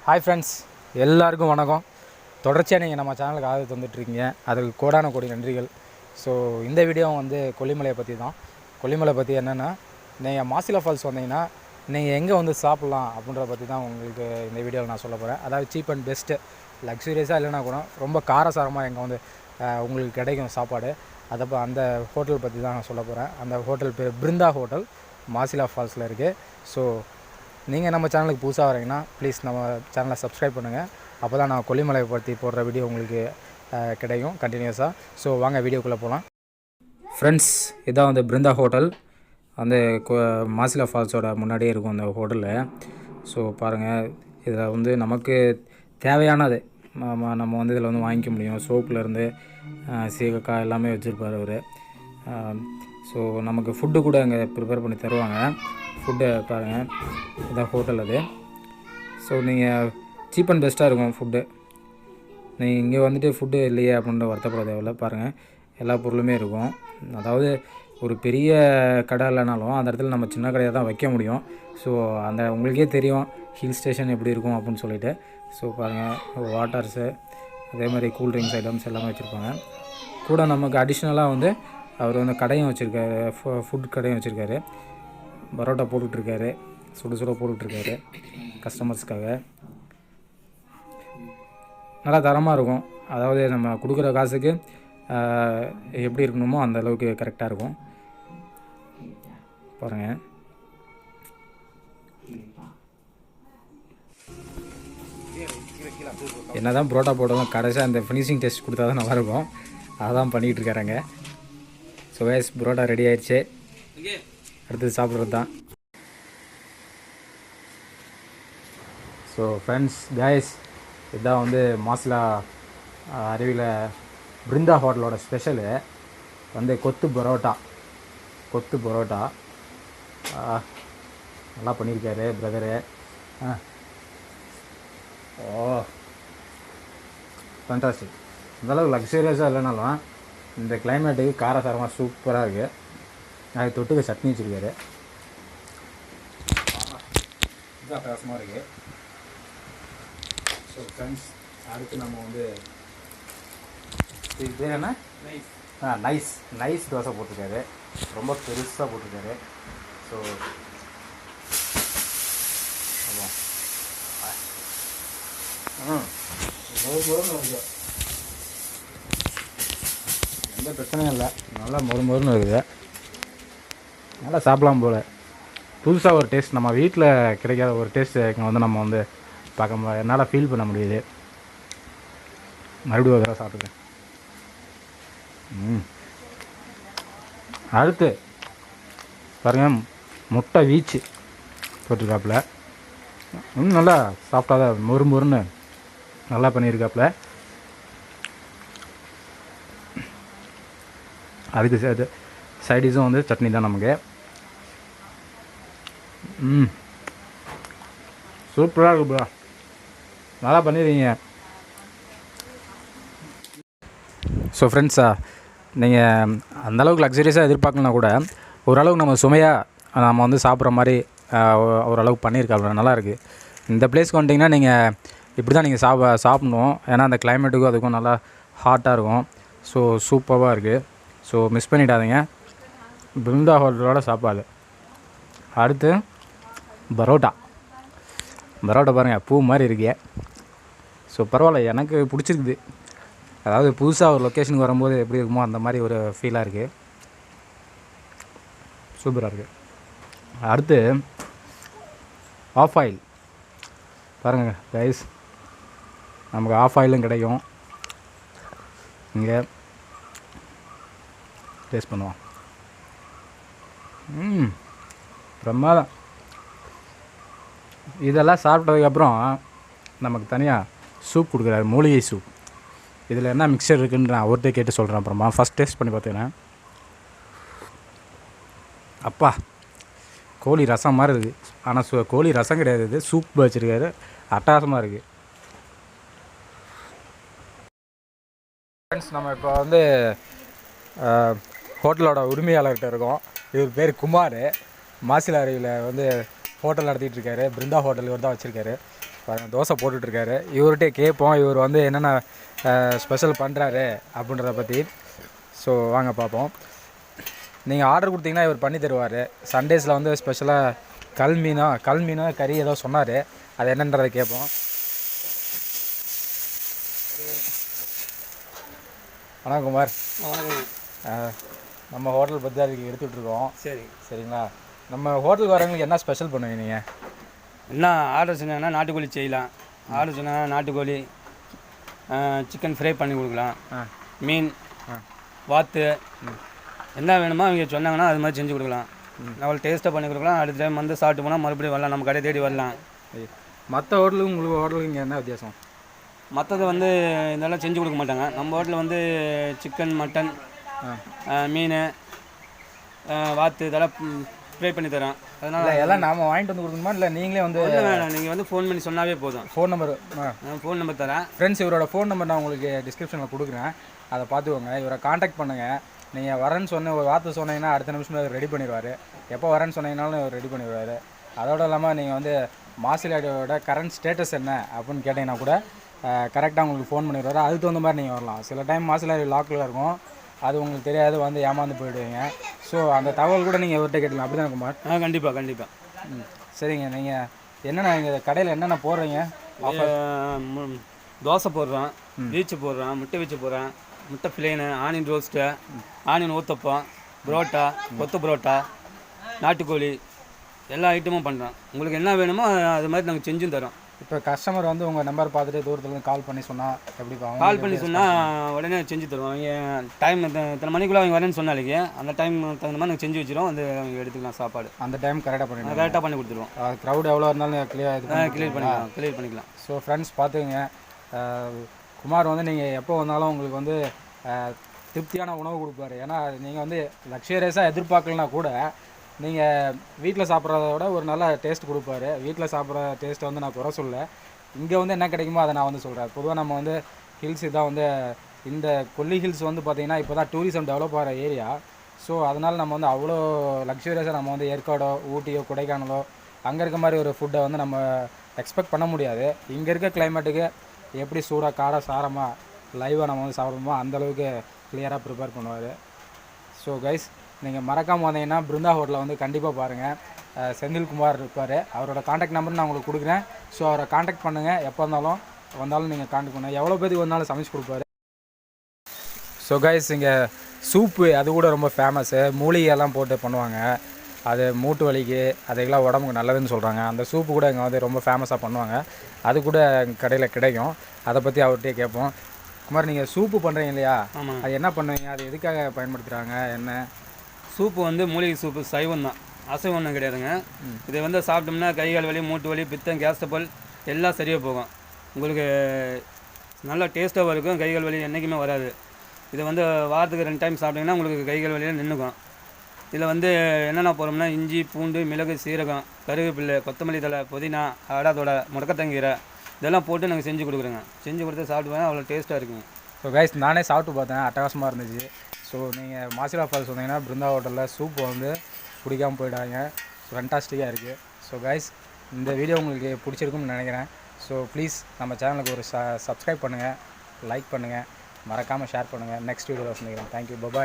Hi friends, எல்லாருக்கும் வணக்கம். தொடர்ச்சியாக நீங்கள் நம்ம சேனலுக்கு ஆதரவு தந்துட்டுருக்கீங்க, அதுக்கு கோடான கோடி நன்றிகள். ஸோ இந்த வீடியோ வந்து கொல்லிமலையை பற்றி தான். கொல்லிமலை பற்றி என்னென்னா, நீங்கள் மாசிலா ஃபால்ஸ் வந்தீங்கன்னா நீங்கள் எங்கே வந்து சாப்பிட்லாம் அப்படின்றத பற்றி தான் உங்களுக்கு இந்த வீடியோவில் நான் சொல்ல போகிறேன். அதாவது சீப் அண்ட் பெஸ்ட்டு, லக்ஸுரியஸாக இல்லைனா கூட ரொம்ப காரசாரமாக எங்கே வந்து உங்களுக்கு கிடைக்கும் சாப்பாடு. அந்த ஹோட்டல் பற்றி தான் நான் சொல்ல போகிறேன். அந்த ஹோட்டல் பேர் பிருந்தா ஹோட்டல், மாசிலா ஃபால்ஸில் இருக்குது. ஸோ நீங்கள் நம்ம சேனலுக்கு புதுசாக வரீங்கன்னா ப்ளீஸ் நம்ம சேனலை சப்ஸ்கிரைப் பண்ணுங்கள். அப்போ தான் நான் கொல்லிமலையை பற்றி போடுற வீடியோ உங்களுக்கு கிடைக்கும் கண்டினியூஸாக. ஸோ வாங்க வீடியோக்குள்ளே போகலாம். ஃப்ரெண்ட்ஸ், இதான் வந்து பிருந்தா ஹோட்டல். அந்த மாசிலா ஃபால்ஸோட முன்னாடியே இருக்கும் அந்த ஹோட்டலில். ஸோ பாருங்கள், இதில் வந்து நமக்கு தேவையானது நம்ம வந்து இதில் வந்து வாங்கிக்க முடியும். சோப்புலேருந்து சீகக்காய் எல்லாமே வச்சுருப்பார் அவர். ஸோ நமக்கு ஃபுட்டு கூட அங்கே ப்ரிப்பேர் பண்ணி தருவாங்க. ஃபுட்டு பாருங்கள், இதான் ஹோட்டல் அது. ஸோ நீங்கள் சீப் அண்ட் பெஸ்ட்டாக இருக்கும் ஃபுட்டு. நீங்கள் இங்கே வந்துட்டு ஃபுட்டு இல்லையே அப்படின்ற வருத்தப்பட தேவையில்ல. பாருங்கள், எல்லா பொருளுமே இருக்கும். அதாவது ஒரு பெரிய கடை இல்லைனாலும் அந்த இடத்துல நம்ம சின்ன கடையை தான் வைக்க முடியும். ஸோ அந்த உங்களுக்கே தெரியும் ஹில் ஸ்டேஷன் எப்படி இருக்கும் அப்படின்னு சொல்லிட்டு. ஸோ பாருங்கள், வாட்டர்ஸு அதே மாதிரி கூல்ட்ரிங்க்ஸ் ஐட்டம்ஸ் எல்லாமே வச்சுருப்பாங்க. கூட நமக்கு அடிஷ்னலாக வந்து அவர் வந்து கடையும் வச்சுருக்காரு, ஃபுட் கடையும் வச்சுருக்காரு. பரோட்டா போட்டுட்ருக்காரு, சுட சுட போட்டுட்ருக்காரு கஸ்டமர்ஸ்க்காக. நல்லா தரமாக இருக்கும். அதாவது நம்ம கொடுக்குற காசுக்கு எப்படி இருக்கணுமோ அந்த அளவுக்கு கரெக்டாக இருக்கும். பாருங்கள், என்ன தான் பரோட்டா போட்டாலும் கடைசியாக அந்த ஃபினிஷிங் டெஸ்ட் கொடுத்தா தான் நல்லாயிருக்கும். அதான் பண்ணிக்கிட்டு இருக்காருங்க. ஸோ வேஸ் பரோட்டா ரெடி ஆயிடுச்சு, அடுத்தது சாப்பிட்றது தான். ஸோ ஃப்ரெண்ட்ஸ், கைஸ், இதுதான் வந்து மாசிலா அருவியில் பிருந்தா ஹோட்டலோட ஸ்பெஷலு வந்து கொத்து பரோட்டா. நல்லா பண்ணியிருக்காரு பிரதரு. ஓ ஃபேண்டாஸ்டிக். அந்தளவுக்கு லக்ஸூரியஸாக இல்லைனாலும் இந்த கிளைமேட்டுக்கு காரசாரமாக சூப்பராக இருக்குது. அது தொட்டுக்க சட்னி வச்சுருக்காரு, இதுதான் பிரகாசமாக இருக்குது. ஸோ ஃப்ரெண்ட்ஸ், அடுத்து நம்ம வந்து இது பேர் என்ன, நைஸ் தோசை போட்டிருக்காரு. ரொம்ப பெருசாக போட்டிருக்காரு. ஸோ எந்த பிரச்சனையும் இல்லை, நல்லா மொறுன்னு இருக்குது. நல்லா சாப்பிடலாம் போல். புதுசாக ஒரு டேஸ்ட், நம்ம வீட்டில் கிடைக்காத ஒரு டேஸ்ட்டு இங்கே வந்து நம்ம வந்து பார்க்க என்னால் ஃபீல் பண்ண முடியுது. மறுபடியும் ஒரு தடவை சாப்பிட்டுக்கேன். அடுத்து பாருங்கள், முட்டை வீச்சு போட்டிருக்காப்புல. இன்னும் நல்லா சாப்பிட்டாத மொறுன்னு நல்லா பண்ணியிருக்காப்புல. அதுக்கு சைடிஷும் வந்து சட்னி தான் நமக்கு. சூப்பராக இருக்கு ப்ரோ, நல்லா பண்ணிடுறீங்க. ஸோ ஃப்ரெண்ட்ஸா, நீங்கள் அந்தளவுக்கு லக்ஸரியஸாக எதிர்பார்க்கலனா கூட ஓரளவுக்கு நம்ம சுமையாக நம்ம வந்து சாப்பிட்ற மாதிரி ஓரளவுக்கு பண்ணியிருக்காங்க. நல்லாயிருக்கு. இந்த பிளேஸ்க்கு வந்துட்டிங்கன்னா நீங்கள் இப்படி தான் நீங்கள் சாப்பிடணும். ஏன்னா அந்த கிளைமேட்டுக்கும் அதுக்கும் நல்லா ஹாட்டாக இருக்கும். ஸோ சூப்பராக இருக்குது. ஸோ மிஸ் பண்ணிடாதீங்க பிருந்தா ஹோட்டலோட சாப்பாடு. அடுத்து பரோட்டா பாருங்கள், பூ மாதிரி இருக்கே. ஸோ பரவாயில்ல, எனக்கு பிடிச்சிருக்குது. அதாவது புதுசாக ஒரு லொக்கேஷனுக்கு வரும்போது எப்படி இருக்குமோ அந்த மாதிரி ஒரு ஃபீலாக இருக்குது. சூப்பராக இருக்குது. அடுத்து ஆஃப் ஆயில் பாருங்கள் கைஸ், நமக்கு ஆஃப் ஆயிலும் கிடைக்கும். இங்கே டேஸ்ட் பண்ணுவோம். பிரமாதம். இதெல்லாம் சாப்பிட்டதுக்கப்புறம் நமக்கு தனியாக சூப் கொடுக்குறாரு, மூலிகை சூப். இதில் என்ன மிக்சர் இருக்குன்னு நான் ஒருத்தர் கேட்டு சொல்கிறேன். அப்புறமா ஃபஸ்ட் டேஸ்ட் பண்ணி பார்த்தீங்கன்னா, அப்பா கோழி ரசம் மாதிரி இருக்குது. ஆனால் கோழி ரசம் கிடையாது, இது சூப் வச்சுருக்காரு. அட்டகாசமாக இருக்குது. ஃப்ரெண்ட்ஸ், நம்ம இப்போ வந்து ஹோட்டலோட உரிமையாளர்கிட்ட இருக்கோம். இவர் பேர் குமார். மாசிலா அருவியில் வந்து ஹோட்டல் நடத்திட்டு இருக்காரு. பிருந்தா ஹோட்டல் இவர் தான் வச்சுருக்காரு. தோசை போட்டுட்ருக்காரு. இவர்கிட்டே கேட்போம் இவர் வந்து என்னென்ன ஸ்பெஷல் பண்ணுறாரு அப்படின்றத பற்றி. ஸோ வாங்க பார்ப்போம். நீங்கள் ஆர்டர் கொடுத்தீங்கன்னா இவர் பண்ணி தருவார். சண்டேஸில் வந்து ஸ்பெஷலாக கல் மீனோ கறி ஏதோ சொன்னார். அது என்னன்றதை கேட்போம். வணக்கம் குமார். நம்ம ஹோட்டல் பற்றி அதுக்கு எடுத்துகிட்ருக்கோம். சரிங்களா? நம்ம ஹோட்டலுக்கு வரவங்களுக்கு என்ன ஸ்பெஷல் பண்ணுவீங்க நீங்கள்? என்ன ஆர்டர் சொன்னாங்கன்னா நாட்டுக்கோழி செய்யலாம். ஆர்டர் சொன்னாங்கன்னா நாட்டுக்கோழி, சிக்கன் ஃப்ரை பண்ணி கொடுக்கலாம், மீன், வாத்து, என்ன வேணுமோ அவங்க சொன்னாங்கன்னா அது மாதிரி செஞ்சு கொடுக்கலாம். அவ்வளோ டேஸ்ட்டாக பண்ணி கொடுக்கலாம். அடுத்த டைம் வந்து சாப்பிட்டு போனால் மறுபடியும் வரலாம், நம்ம கடை தேடி வரலாம். மற்ற ஹோட்டலுக்கு உங்களுக்கு ஹோட்டலுக்கு இங்கே என்ன வித்தியாசம்? மற்றது வந்து இதெல்லாம் செஞ்சு கொடுக்க மாட்டாங்க. நம்ம ஹோட்டலில் வந்து சிக்கன், மட்டன், மீன், வாத்து இதெல்லாம் ஃப்ரை பண்ணி தரோம். அதனால் எல்லாம் நாம் வாங்கிட்டு வந்து கொடுக்கணுமா இல்லை நீங்களே வந்து? வேணாம், நீங்கள் வந்து ஃபோன் பண்ணி சொன்னாவே போதும். ஃபோன் நம்பர் தரேன். ஃப்ரெண்ட்ஸ், இவரோட ஃபோன் நம்பர் நான் உங்களுக்கு டிஸ்கிரிப்ஷனில் கொடுக்குறேன். அதை பார்த்துக்கோங்க. இவரை காண்டாக்ட் பண்ணுங்கள். நீங்கள் வரேன்னு ஒரு வார்த்தை சொன்னீங்கன்னா அடுத்த நிமிஷம் அவர் ரெடி பண்ணிடுவார். எப்போ வரேன்னு சொன்னீங்கன்னாலும் அவர் ரெடி பண்ணிடுவார். அதோடு இல்லாமல் நீங்கள் வந்து மாசிலாடியோட கரண்ட் ஸ்டேட்டஸ் என்ன அப்படின்னு கேட்டிங்கன்னா கூட கரெக்டாக உங்களுக்கு ஃபோன் பண்ணிடுவார். அதுக்கு தகுந்த மாதிரி நீங்கள் வரலாம். சில டைம் மாசிலாடி லாக்கில் இருக்கும், அது உங்களுக்கு தெரியாது, வந்து ஏமாந்து போயிடுவீங்க. ஸோ அந்த தகவல் கூட நீங்கள் இவர்கிட்ட கேட்கலாம். அப்படி தான் குமார்? கண்டிப்பாக. சரிங்க. நீங்கள் என்னென்ன எங்கள் கடையில் என்னென்ன போடுறீங்க? தோசை போடுறோம், வீச்சு போடுறோம், முட்டை வீச்சு போடுறோம், முட்டை plane, onion roast, onion uttapam, parotta, கொத்து புரோட்டா, நாட்டுக்கோழி, எல்லா ஐட்டமும் பண்ணுறோம். உங்களுக்கு என்ன வேணுமோ அது மாதிரி நாங்கள் செஞ்சும் தரோம். இப்போ கஸ்டமர் வந்து உங்கள் நம்பர் பார்த்துட்டு தூரத்துலேருந்து கால் பண்ணி சொன்னால் எப்படி? கால் பண்ணி சொன்னால் உடனே செஞ்சு தருவோம். அவங்க டைம் இத்தனை மணிக்குள்ளே அவங்க வரேன்னு சொன்னாலே அந்த டைம் தகுந்த மாதிரி நாங்கள் செஞ்சு வச்சிடும். வந்து அவங்க எடுத்துக்கலாம் சாப்பாடு. அந்த டைம் கரெக்டாக பண்ணி கொடுத்துருவோம். க்ரௌட் எவ்வளோ இருந்தாலும் கிளியர் பண்ணிக்கலாம். ஸோ ஃப்ரெண்ட்ஸ் பார்த்துங்க, குமார் வந்து நீங்கள் எப்போ வந்தாலும் உங்களுக்கு வந்து திருப்தியான உணவு கொடுப்பாரு. ஏன்னா நீங்கள் வந்து லக்ஸரியஸாக எதிர்பார்க்கலனா கூட நீங்கள் வீட்டில் சாப்பிட்றத விட ஒரு நல்ல டேஸ்ட் கொடுப்பாரு. வீட்டில் சாப்பிட்ற டேஸ்ட்டை வந்து நான் குறை சொல்ல. இங்கே வந்து என்ன கிடைக்குமோ அதை நான் வந்து சொல்கிறேன். பொதுவாக நம்ம வந்து ஹில்ஸ் இதான் வந்து இந்த கொல்லி ஹில்ஸ் வந்து பார்த்திங்கன்னா இப்போ தான் டூரிசம் டெவலப் ஆகிற ஏரியா. ஸோ அதனால் நம்ம வந்து அவ்வளோ லக்ஸரியஸாக நம்ம வந்து ஏற்காடோ, ஊட்டியோ, கொடைக்கானலோ அங்கே இருக்க மாதிரி ஒரு ஃபுட்டை வந்து நம்ம எக்ஸ்பெக்ட் பண்ண முடியாது. இங்கே இருக்க கிளைமேட்டுக்கு எப்படி சூடாக காடை சாரமாக லைவாக நம்ம வந்து சாப்பிடுமோ அந்தளவுக்கு கிளியராக ப்ரிப்பேர் பண்ணுவார். ஸோ கைஸ், நீங்கள் மறக்காமல் வந்தீங்கன்னா பிருந்தா ஹோட்டலில் வந்து கண்டிப்பாக பாருங்கள். செந்தில்குமார் இருப்பார். அவரோட காண்டாக்ட் நம்பர் நான் உங்களுக்கு கொடுக்குறேன். ஸோ அவரை காண்டாக்ட் பண்ணுங்கள். எப்போ வந்தாலும் நீங்கள் காண்டாக்ட் பண்ணுங்கள். எவ்வளோ பேருக்கு வந்தாலும் சமைச்சு கொடுப்பாரு. ஸோ கைஸ், இங்கே சூப்பு அது கூட ரொம்ப ஃபேமஸ்ஸு. மூலிகையெல்லாம் போட்டு பண்ணுவாங்க. அது மூட்டு வலிக்கு அதுக்கெல்லாம் உடம்புக்கு நல்லதுன்னு சொல்கிறாங்க. அந்த சூப்பு கூட இங்கே வந்து ரொம்ப ஃபேமஸாக பண்ணுவாங்க. அது கூட கடையில் கிடைக்கும். அதை பற்றி அவர்கிட்டே கேட்போம். குமார், நீங்கள் சூப்பு பண்ணுறீங்க இல்லையா? அது என்ன பண்ணுவீங்க? அது எதுக்காக பயன்படுத்துகிறாங்க? என்ன சூப்பு வந்து மூலிகை சூப்பு, சைவம் தான், அசைவம் ஒன்றும் கிடையாதுங்க. இதை வந்து சாப்பிட்டோம்னா கை கால் வலி, மூட்டு வலி, பித்தம், கேஸ் ட்ரபிள் எல்லாம் சரியாக போகும். உங்களுக்கு நல்லா டேஸ்ட்டாகவும் இருக்கும். கை கால் வலி என்றைக்குமே வராது. இதை வந்து வாரத்துக்கு 2 டைம் சாப்பிட்டிங்கன்னா உங்களுக்கு கை கால் வலியில் நின்றுக்கும். இதில் வந்து என்னென்ன போகிறோம்னா இஞ்சி, பூண்டு, மிளகு, சீரகம், கருவேப்பிலை, கொத்தமல்லி தழை, புதினா, அடாதோட, முடக்கத்தங்கீரை இதெல்லாம் போட்டு நாங்கள் செஞ்சு கொடுக்குறோங்க. செஞ்சு கொடுத்து சாப்பிடுவேன். அவ்வளோ டேஸ்ட்டாக இருக்குங்க. ஸோ கைஸ், நானே சாப்பிட்டு பார்த்தேன், அட்டகாசமாக இருந்துச்சு. ஸோ நீங்கள் மாசிலா ஃபால்ஸ் வந்தீங்கன்னா பிருந்தா ஹோட்டலில் சூப்பு வந்து பிடிக்காமல் போயிடாங்க. ஃபண்டாஸ்டிக்காக இருக்குது. ஸோ கைஸ், இந்த வீடியோ உங்களுக்கு பிடிச்சிருக்கும்னு நினைக்கிறேன். ஸோ ப்ளீஸ் நம்ம சேனலுக்கு ஒரு சப்ஸ்கிரைப் பண்ணுங்கள், லைக் பண்ணுங்கள், மறக்காமல் ஷேர் பண்ணுங்கள். நெக்ஸ்ட் வீடியோவில் சந்திக்கிறேன். Thank you, bye bye.